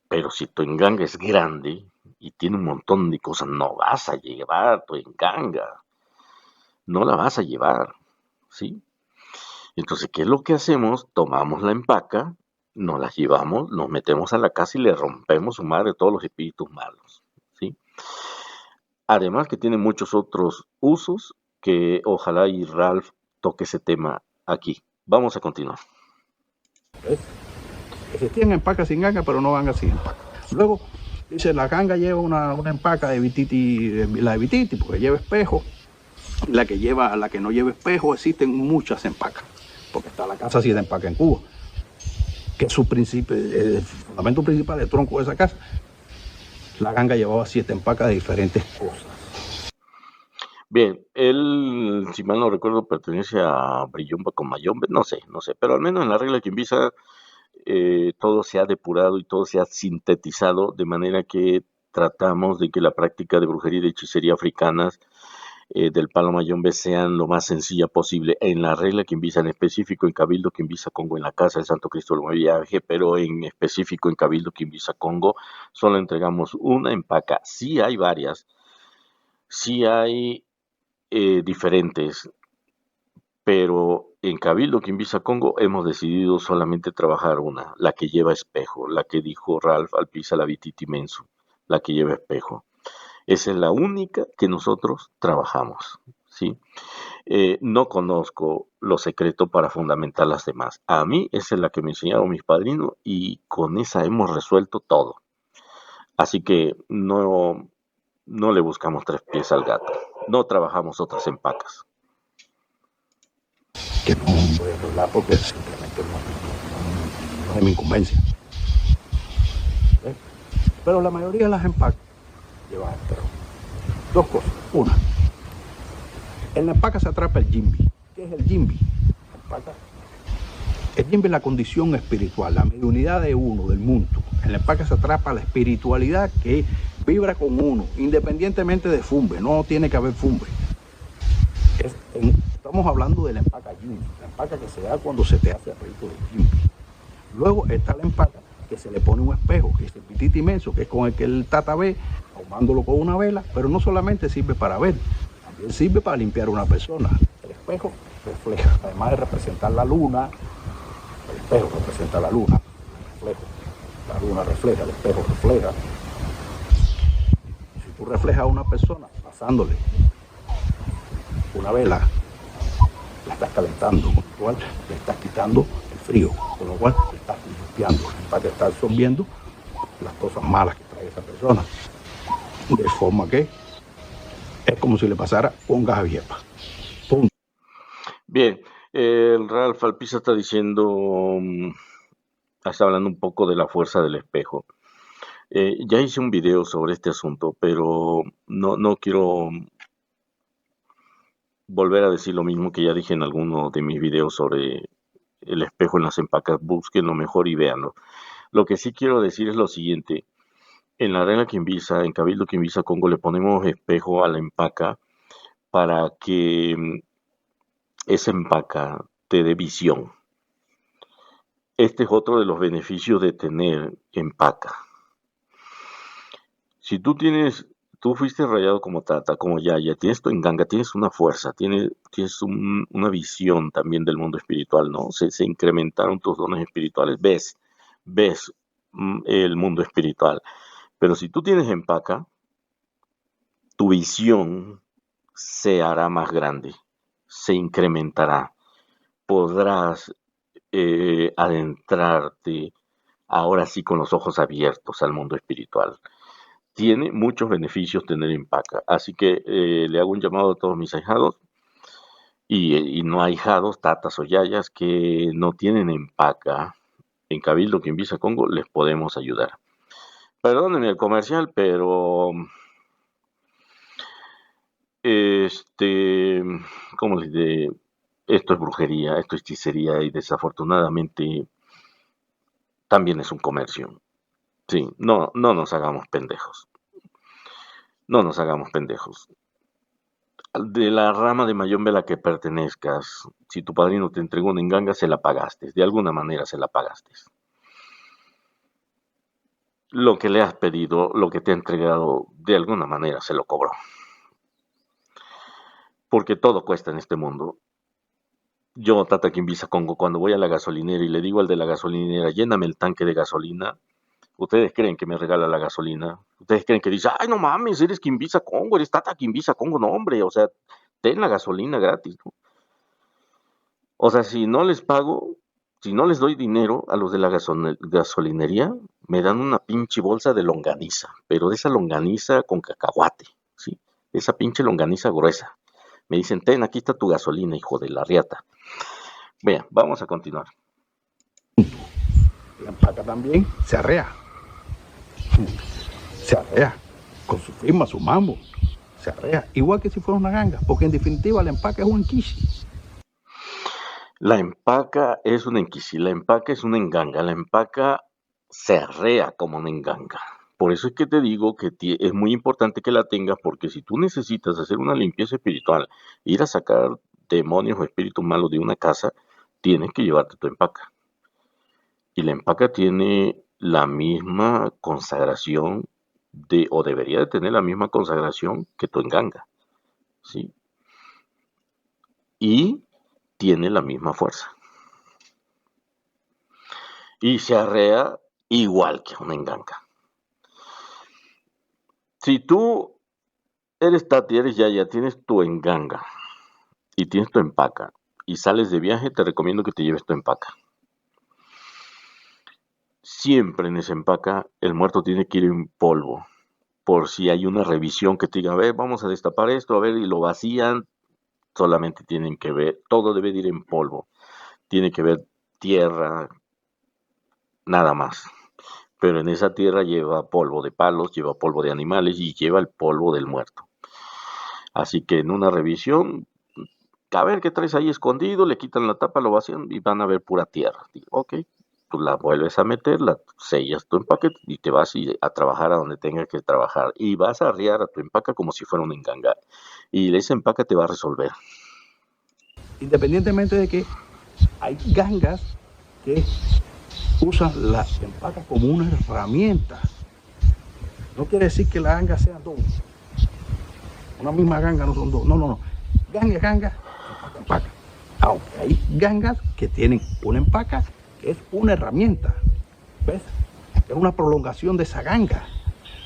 Pero si tu enganga es grande y tiene un montón de cosas, no vas a llevar tu enganga. No la vas a llevar, ¿sí? Entonces, ¿qué es lo que hacemos? Tomamos la empaca, nos la llevamos, nos metemos a la casa y le rompemos su madre a todos los espíritus malos, ¿sí? Además que tiene muchos otros usos que ojalá y Ralph toque ese tema aquí. Vamos a continuar. Existían empacas sin ganga, pero no gangas sin empaca. Luego, dice, la ganga lleva una empaca de vititi, la de vititi, porque lleva espejo. La que no lleva espejo, existen muchas empacas, porque está la casa 7 empacas en Cuba, que es su principio, el fundamento principal, el tronco de esa casa. La ganga llevaba 7 empacas de diferentes cosas. Bien, él, si mal no recuerdo, pertenece a Brillomba con Mayombe, no sé, pero al menos en la regla Quimbisa todo se ha depurado y todo se ha sintetizado de manera que tratamos de que la práctica de brujería y de hechicería africanas del Palo Mayombe sean lo más sencilla posible. En la regla Quimbisa, en específico en Cabildo Quimbisa Congo, en la Casa del Santo Cristo del Buen Viaje, pero en específico en Cabildo Quimbisa Congo, solo entregamos una empaca. Sí hay varias, sí hay diferentes, pero en Cabildo Quimbisa Congo hemos decidido solamente trabajar una, la que lleva espejo, la que dijo Ralph Alpisa la Vititi Mensu, la que lleva espejo. Esa es la única que nosotros trabajamos, ¿sí? No conozco los secretos para fundamentar las demás. A mí esa es la que me enseñaron mis padrinos y con esa hemos resuelto todo. Así que no le buscamos tres pies al gato. No trabajamos otras empacas. Que no voy a hablar porque simplemente no es mi incumbencia. ¿Ves? Pero la mayoría de las empacas llevan espejo. Dos cosas. Una, en la empaca se atrapa el jimbi. ¿Qué es el jimbi? El jimbi es la condición espiritual, la mediunidad de uno, del mundo. En la empaca se atrapa la espiritualidad que vibra con uno, independientemente de fumbe. No tiene que haber fumbe. Estamos hablando de la empaca jimbi, la empaca que se da cuando se te hace el rito del jimbi. Luego está la empaca que se le pone un espejo, que es el pititi inmenso, que es con el que el tata ve, ahumándolo con una vela, pero no solamente sirve para ver, también sirve para limpiar a una persona. El espejo refleja, además de representar la luna, el espejo representa la luna, la luna refleja, el espejo refleja. Si tú reflejas a una persona pasándole una vela, la estás calentando, con lo cual le estás quitando el frío, con lo cual le estás limpiando, para que estar absorbiendo las cosas malas que trae esa persona. De forma que es como si le pasara un gas vieja. Punto. Bien, el Ralph Alpisa está diciendo, está hablando un poco de la fuerza del espejo. Ya hice un video sobre este asunto, pero no quiero volver a decir lo mismo que ya dije en alguno de mis videos sobre el espejo en las empacas. Búsquenlo mejor y véanlo. Lo que sí quiero decir es lo siguiente. En la regla Quimbisa, en Cabildo Quimbisa Congo, le ponemos espejo a la empaca para que esa empaca te dé visión. Este es otro de los beneficios de tener empaca. Si tú fuiste rayado como tata, como yaya, tienes tu enganga, tienes una fuerza, tienes una visión también del mundo espiritual, ¿no? Se incrementaron tus dones espirituales, ves el mundo espiritual. Pero si tú tienes empaca, tu visión se hará más grande, se incrementará. Podrás adentrarte ahora sí con los ojos abiertos al mundo espiritual. Tiene muchos beneficios tener empaca, así que le hago un llamado a todos mis ahijados. y no hay hijados, tatas o yayas que no tienen empaca, en Cabildo Quimbiza Congo les podemos ayudar. Perdónenme el comercial, pero este, ¿cómo les diré? Esto es brujería, esto es hechicería y desafortunadamente también es un comercio. Sí, no nos hagamos pendejos. No nos hagamos pendejos. De la rama de Mayombe a la que pertenezcas, si tu padrino te entregó una enganga, se la pagaste. De alguna manera se la pagaste. Lo que le has pedido, lo que te ha entregado, de alguna manera se lo cobró. Porque todo cuesta en este mundo. Yo, Tata Quimbiza Congo, cuando voy a la gasolinera y le digo al de la gasolinera, lléname el tanque de gasolina, ustedes creen que me regala la gasolina. Ustedes creen que dice, ay, no mames, eres Quimbiza Congo, eres Tata Quimbiza Congo. No, hombre, o sea, ten la gasolina gratis, ¿no? O sea, si no les pago, si no les doy dinero a los de la gasolinería, me dan una pinche bolsa de longaniza, pero de esa longaniza con cacahuate, ¿sí? Esa pinche longaniza gruesa. Me dicen, ten, aquí está tu gasolina, hijo de la riata. Vean, vamos a continuar. La empaca también se arrea. Se arrea. Con su firma, su mambo. Se arrea. Igual que si fuera una ganga. Porque en definitiva la empaca es un enquishi. La empaca es una enquisi, la empaca es una enganga, la empaca se arrea como una enganga. Por eso es que te digo que es muy importante que la tengas, porque si tú necesitas hacer una limpieza espiritual, ir a sacar demonios o espíritus malos de una casa, tienes que llevarte tu empaca. Y la empaca tiene la misma consagración o debería de tener la misma consagración que tu enganga, ¿sí? Y tiene la misma fuerza. Y se arrea igual que una enganga. Si tú eres Tati, eres Yaya, tienes tu enganga y tienes tu empaca y sales de viaje, te recomiendo que te lleves tu empaca. Siempre en esa empaca el muerto tiene que ir en polvo, por si hay una revisión que te diga, a ver, vamos a destapar esto, a ver, y lo vacían, solamente tienen que ver, todo debe de ir en polvo, tiene que ver tierra, nada más. Pero en esa tierra lleva polvo de palos, lleva polvo de animales y lleva el polvo del muerto. Así que en una revisión, a ver qué traes ahí escondido, le quitan la tapa, lo vacían y van a ver pura tierra. Digo, ok, tú la vuelves a meter, la sellas tu empaque y te vas a trabajar a donde tengas que trabajar. Y vas a arriar a tu empaca como si fuera un enganga. Y esa empaca te va a resolver. Independientemente de que hay gangas que usan la empaca como una herramienta. No quiere decir que las gangas sean dos. Una misma ganga no son dos. No. Ganga es ganga, empaca. Aunque hay gangas que tienen una empaca que es una herramienta. ¿Ves? Es una prolongación de esa ganga.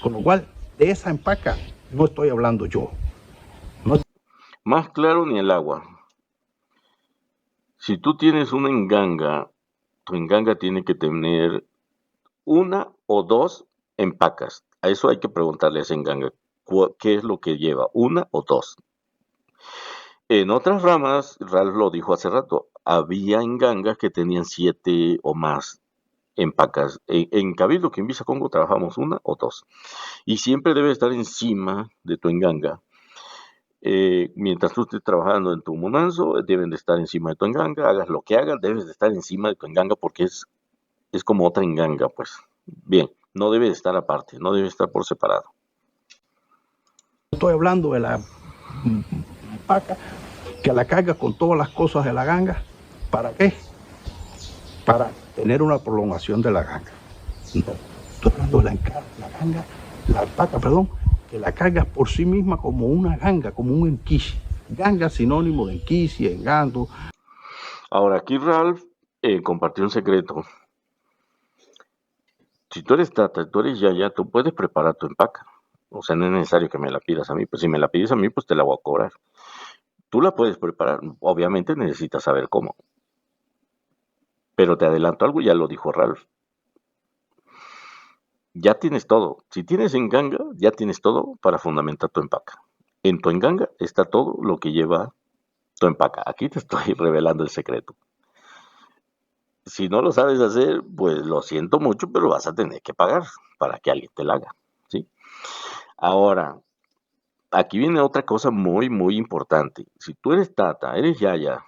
Con lo cual, de esa empaca no estoy hablando yo. Más claro ni el agua. Si tú tienes una enganga, tu enganga tiene que tener una o dos empacas. A eso hay que preguntarle a ese enganga, ¿qué es lo que lleva? ¿Una o dos? En otras ramas, Ralph lo dijo hace rato, había engangas que tenían 7 o más empacas. En Cabildo Quimbiza Congo trabajamos una o dos. Y siempre debe estar encima de tu enganga. Mientras tú estés trabajando en tu monanzo, deben de estar encima de tu enganga. Hagas lo que hagas, debes de estar encima de tu enganga porque es como otra enganga, pues. Bien, no debe de estar aparte, no debe estar por separado. Estoy hablando de la empaca que la carga con todas las cosas de la ganga. ¿Para qué? Para tener una prolongación de la ganga. No, estoy hablando de la empaca, que la cargas por sí misma como una ganga, como un enquishi. Ganga sinónimo de enquishi, engando. Ahora, aquí Ralph compartió un secreto. Si tú eres Tata, tú eres Yaya, tú puedes preparar tu empaca. O sea, no es necesario que me la pidas a mí. Pues si me la pides a mí, pues te la voy a cobrar. Tú la puedes preparar. Obviamente necesitas saber cómo. Pero te adelanto algo, ya lo dijo Ralph. Ya tienes todo. Si tienes enganga, ya tienes todo para fundamentar tu empaca. En tu enganga está todo lo que lleva tu empaca. Aquí te estoy revelando el secreto. Si no lo sabes hacer, pues lo siento mucho, pero vas a tener que pagar para que alguien te la haga, ¿sí? Ahora, aquí viene otra cosa muy, muy importante. Si tú eres tata, eres yaya,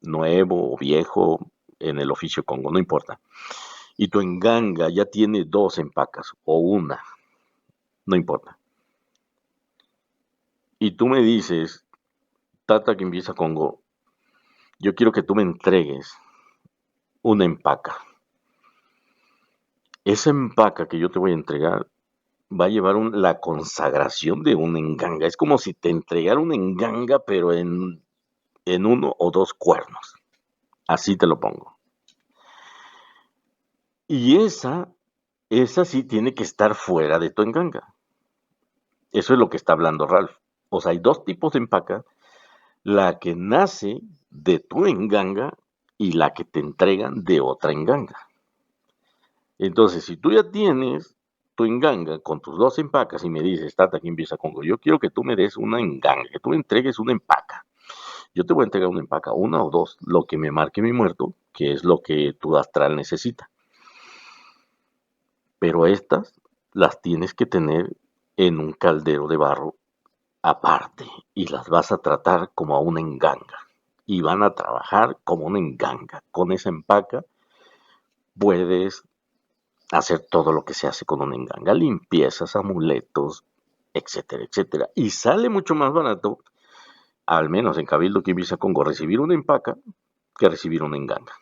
nuevo o viejo en el oficio Congo, no importa, y tu enganga ya tiene 2 empacas o una, no importa. Y tú me dices, tata que empieza Congo, yo quiero que tú me entregues una empaca. Esa empaca que yo te voy a entregar va a llevar la consagración de una enganga. Es como si te entregara una enganga, pero en 1 o 2 cuernos. Así te lo pongo. Y esa sí tiene que estar fuera de tu enganga. Eso es lo que está hablando Ralph. O sea, hay 2 tipos de empaca. La que nace de tu enganga y la que te entregan de otra enganga. Entonces, si tú ya tienes tu enganga con tus 2 empacas y me dices, tata, aquí empieza Congo, yo quiero que tú me des una enganga, que tú me entregues una empaca. Yo te voy a entregar una empaca, 1 o 2, lo que me marque mi muerto, que es lo que tu astral necesita. Pero estas las tienes que tener en un caldero de barro aparte y las vas a tratar como a una enganga. Y van a trabajar como una enganga. Con esa empaca puedes hacer todo lo que se hace con una enganga, limpiezas, amuletos, etcétera, etcétera. Y sale mucho más barato, al menos en Cabildo Quibisa Congo, recibir una empaca que recibir una enganga.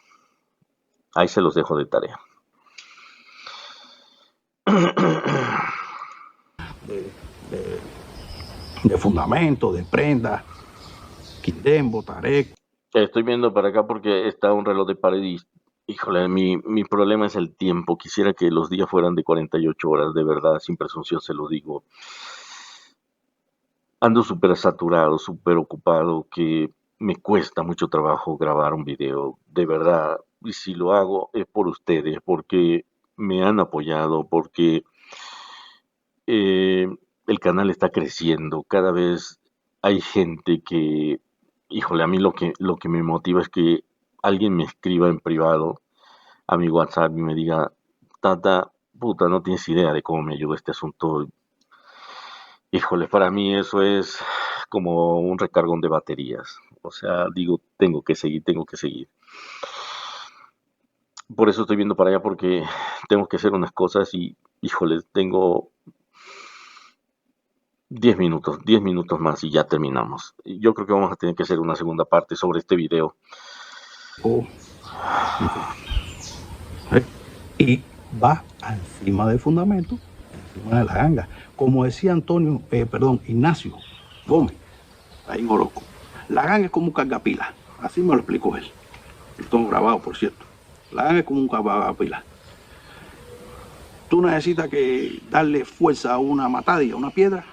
Ahí se los dejo de tarea. De fundamento, de prenda, quindembo, tarek. Estoy viendo para acá porque está un reloj de pared y, híjole, mi problema es el tiempo. Quisiera que los días fueran de 48 horas, de verdad, sin presunción se lo digo. Ando súper saturado, súper ocupado, que me cuesta mucho trabajo grabar un video, de verdad. Y si lo hago es por ustedes, porque me han apoyado, porque el canal está creciendo. Cada vez hay gente que, híjole, a mí lo que me motiva es que alguien me escriba en privado a mi WhatsApp y me diga, tata, puta, no tienes idea de cómo me ayuda este asunto. Híjole, para mí eso es como un recargón de baterías. O sea, digo, tengo que seguir, tengo que seguir. Por eso estoy viendo para allá porque tengo que hacer unas cosas y, híjole, tengo 10 minutos más y ya terminamos. Yo creo que vamos a tener que hacer una segunda parte sobre este video. Y va encima del fundamento, encima de la ganga. Como decía Ignacio Gómez, ahí en Oroco. La ganga es como un cargapila. Así me lo explicó él. Lo tengo grabado, por cierto. La ganga es como un cargapila. Tú necesitas que darle fuerza a una matadilla, a una piedra,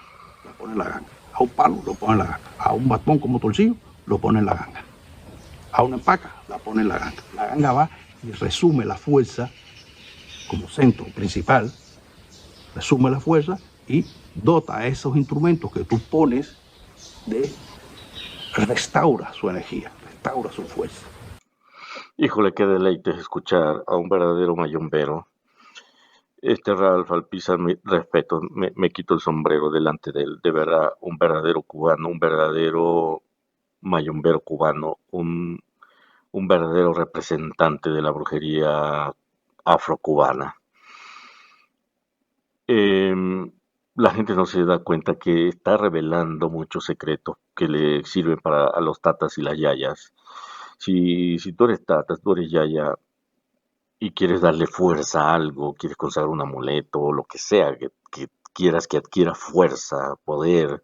la pones en la ganga. A un palo, lo pones en la ganga. A un bastón como torcillo, lo pones en la ganga. A una empaca, la pones en la ganga. La ganga va y resume la fuerza como centro principal, resume la fuerza y dota a esos instrumentos que tú pones restaura su energía, restaura su fuerza. Híjole, qué deleite es escuchar a un verdadero mayombero. Ralph Alpizar, respeto, me quito el sombrero delante de él. De verdad, un verdadero cubano, un verdadero mayombero cubano, un verdadero representante de la brujería afrocubana. La gente no se da cuenta que está revelando muchos secretos que le sirven para a los tatas y las yayas. Si tú eres tata, tú eres yaya y quieres darle fuerza a algo, quieres consagrar un amuleto o lo que sea que quieras que adquiera fuerza, poder,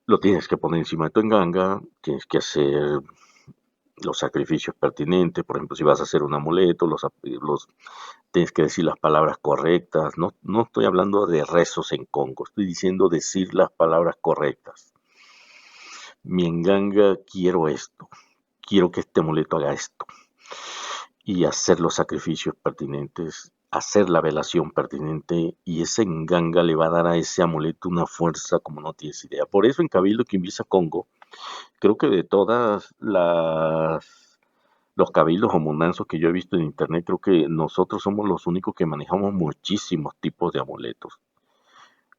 lo tienes que poner encima de tu enganga, tienes que hacer los sacrificios pertinentes. Por ejemplo, si vas a hacer un amuleto, tienes que decir las palabras correctas. No estoy hablando de rezos en Congo, estoy diciendo decir las palabras correctas. Mi enganga quiero esto, quiero que este amuleto haga esto. Y hacer los sacrificios pertinentes, hacer la velación pertinente, y ese enganga le va a dar a ese amuleto una fuerza como no tienes idea. Por eso en Cabildo Quimbiza Congo Creo que de los cabildos o mundanzos que yo he visto en internet, creo que nosotros somos los únicos que manejamos muchísimos tipos de amuletos.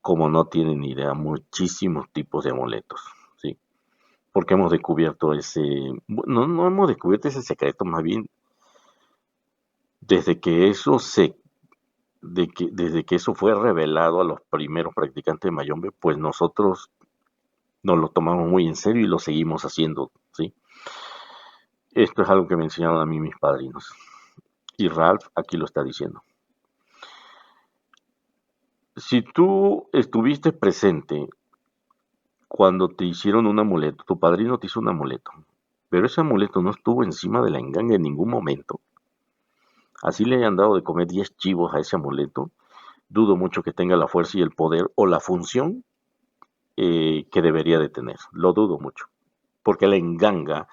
Como no tienen ni idea, muchísimos tipos de amuletos, ¿sí? Porque hemos descubierto no hemos descubierto ese secreto, más bien, desde que eso desde que eso fue revelado a los primeros practicantes de Mayombe, pues nosotros nos lo tomamos muy en serio y lo seguimos haciendo, ¿sí? Esto es algo que me enseñaron a mí mis padrinos. Y Ralph aquí lo está diciendo. Si tú estuviste presente cuando te hicieron un amuleto, tu padrino te hizo un amuleto, pero ese amuleto no estuvo encima de la enganga en ningún momento, así le hayan dado de comer 10 chivos a ese amuleto, dudo mucho que tenga la fuerza y el poder o la función que debería de tener. Lo dudo mucho. Porque la enganga,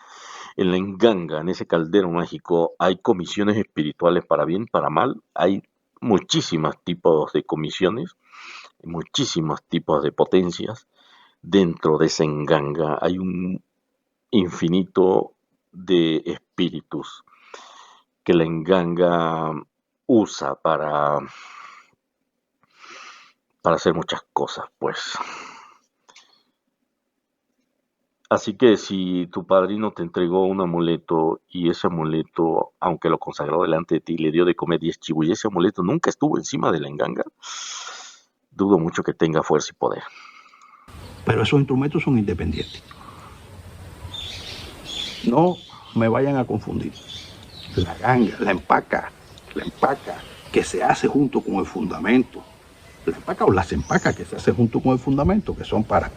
en ese caldero mágico, hay comisiones espirituales para bien, para mal. Hay muchísimos tipos de comisiones, muchísimos tipos de potencias. Dentro de esa enganga hay un infinito de espíritus que la enganga usa para hacer muchas cosas, pues. Así que si tu padrino te entregó un amuleto y ese amuleto, aunque lo consagró delante de ti, le dio de comer 10 chivos y ese amuleto nunca estuvo encima de la enganga, dudo mucho que tenga fuerza y poder. Pero esos instrumentos son independientes. No me vayan a confundir. La ganga, la empaca que se hace junto con el fundamento. La empaca o las empacas que se hace junto con el fundamento, que son para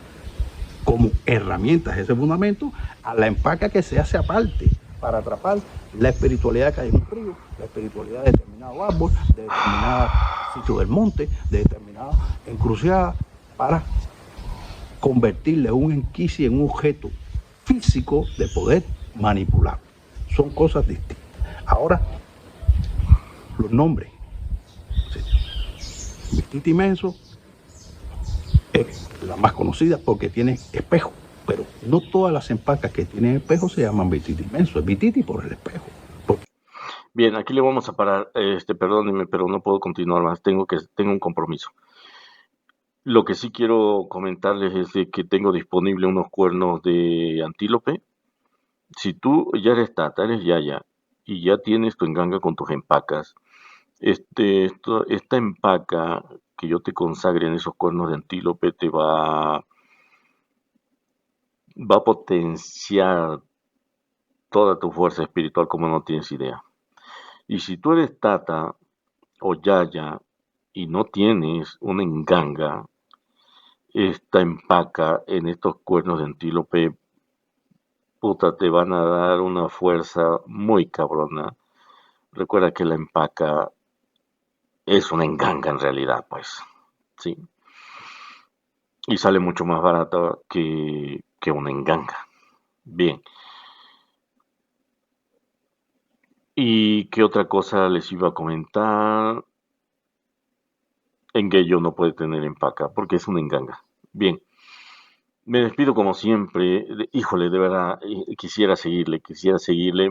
como herramientas ese fundamento, a la empaca que se hace aparte para atrapar la espiritualidad que hay en un río, la espiritualidad de determinado árbol, de determinado sitio del monte, de determinada encrucijada, para convertirle un enquici en un objeto físico de poder manipular. Son cosas distintas. Ahora, los nombres. Vititi Inmenso es la más conocida porque tiene espejo, pero no todas las empacas que tienen espejo se llaman Vititi Inmenso, es Vititi por el espejo. Bien, aquí le vamos a parar, perdónenme, pero no puedo continuar más, tengo un compromiso. Lo que sí quiero comentarles es de que tengo disponible unos cuernos de antílope. Si tú ya eres tata, eres yaya, y ya tienes tu enganga con tus empacas, esta empaca que yo te consagre en esos cuernos de antílope te va a potenciar toda tu fuerza espiritual como no tienes idea. Y si tú eres tata o yaya y no tienes una enganga, esta empaca en estos cuernos de antílope, puta, te van a dar una fuerza muy cabrona. Recuerda que la empaca es una enganga en realidad, pues, ¿sí? Y sale mucho más barata que una enganga. Bien. ¿Y qué otra cosa les iba a comentar? Engello no puede tener empaca porque es una enganga. Bien. Me despido como siempre. Híjole, de verdad, quisiera seguirle.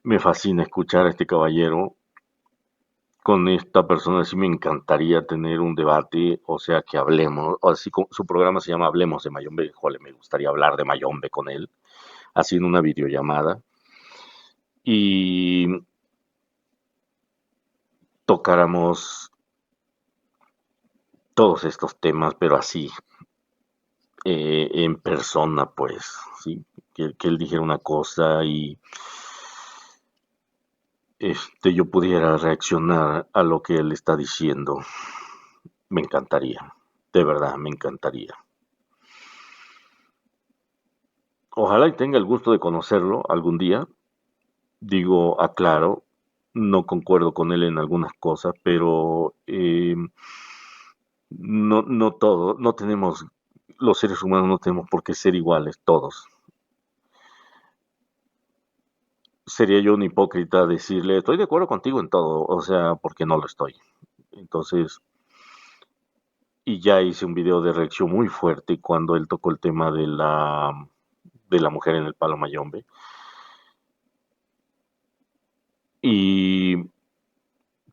Me fascina escuchar a este caballero. Con esta persona sí me encantaría tener un debate, o sea, que hablemos, o así su programa se llama Hablemos de Mayombe, joder, me gustaría hablar de Mayombe con él, así en una videollamada, y tocáramos todos estos temas, pero así, en persona, pues, ¿sí? Que él dijera una cosa y yo pudiera reaccionar a lo que él está diciendo. Me encantaría, de verdad, me encantaría. Ojalá y tenga el gusto de conocerlo algún día. Digo, aclaro, no concuerdo con él en algunas cosas, pero no todo, no tenemos, los seres humanos no tenemos por qué ser iguales todos. Sería yo un hipócrita decirle, estoy de acuerdo contigo en todo, o sea, porque no lo estoy. Entonces, y ya hice un video de reacción muy fuerte cuando él tocó el tema de la mujer en el palo mayombe.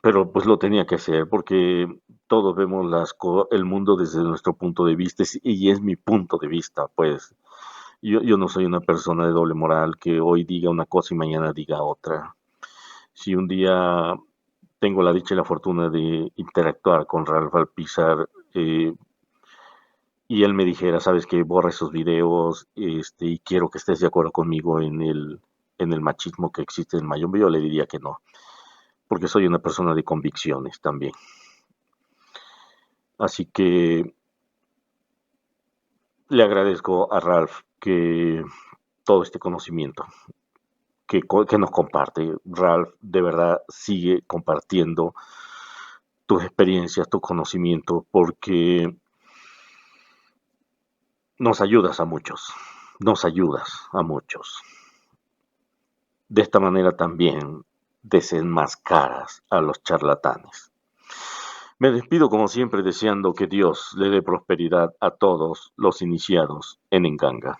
Pero pues lo tenía que hacer porque todos vemos el mundo desde nuestro punto de vista y es mi punto de vista, pues yo no soy una persona de doble moral que hoy diga una cosa y mañana diga otra. Si un día tengo la dicha y la fortuna de interactuar con Ralph Alpizar, y él me dijera, sabes que borra esos videos, y quiero que estés de acuerdo conmigo en el machismo que existe en Mayombe, yo le diría que no, porque soy una persona de convicciones también. Así que le agradezco a Ralph que todo este conocimiento que nos comparte. Ralph, de verdad, sigue compartiendo tus experiencias, tu conocimiento, porque nos ayudas a muchos, nos ayudas a muchos. De esta manera también desenmascaras a los charlatanes. Me despido como siempre deseando que Dios le dé prosperidad a todos los iniciados en Nganga.